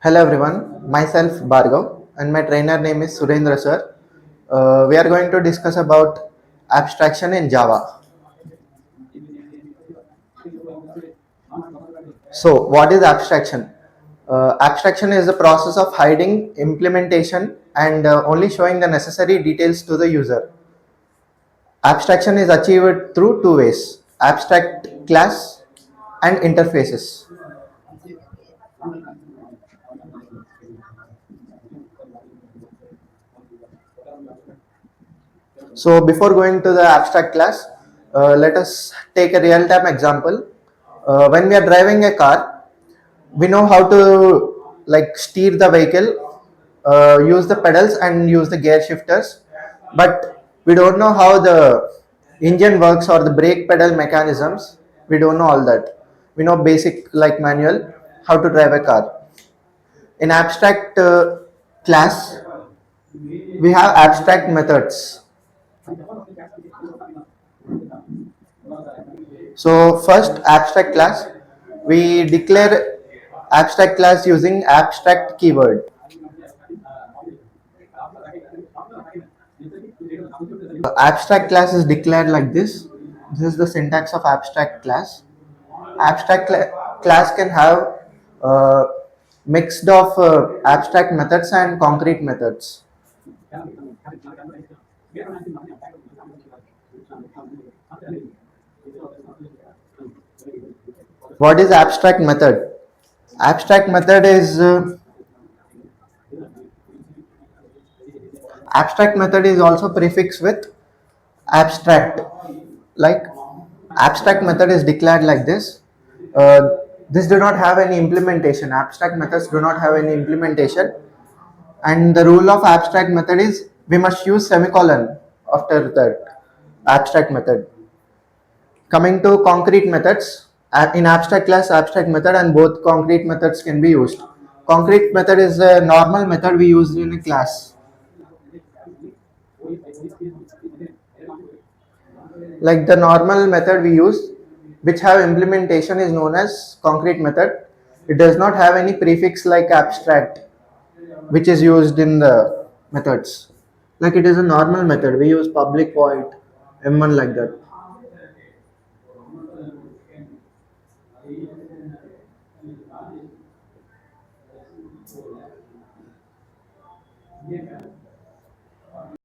Hello everyone, myself Bhargav and my trainer name is Surendra sir. We are going to discuss about abstraction in Java. So, what is abstraction? Abstraction is the process of hiding implementation and only showing the necessary details to the user. Abstraction is achieved through two ways: abstract class and interfaces. So before going to the abstract class, let us take a real-time example. When we are driving a car, we know how to like steer the vehicle, use the pedals and use the gear shifters, but we don't know how the engine works or the brake pedal mechanisms. We don't know all that. We know basic like manual how to drive a car. In abstract class, we have abstract methods. So first abstract class, we declare abstract class using abstract keyword. Abstract class is declared like this. This is the syntax of abstract class. Class can have uh, mixed of abstract methods and concrete methods. What is abstract method? Abstract method is also prefixed with abstract. Like abstract method is declared like this. Uh, this do not have any implementation. Abstract methods do not have any implementation, and the rule of abstract method is we must use semicolon after that abstract method. Coming to concrete methods, in abstract class, abstract method and both concrete methods can be used. Concrete method is a normal method we use in a class. Like the normal method we use, which have implementation, is known as concrete method. It does not have any prefix like abstract, which is used in the methods. Like it is a normal method. We use public void, M1 like that.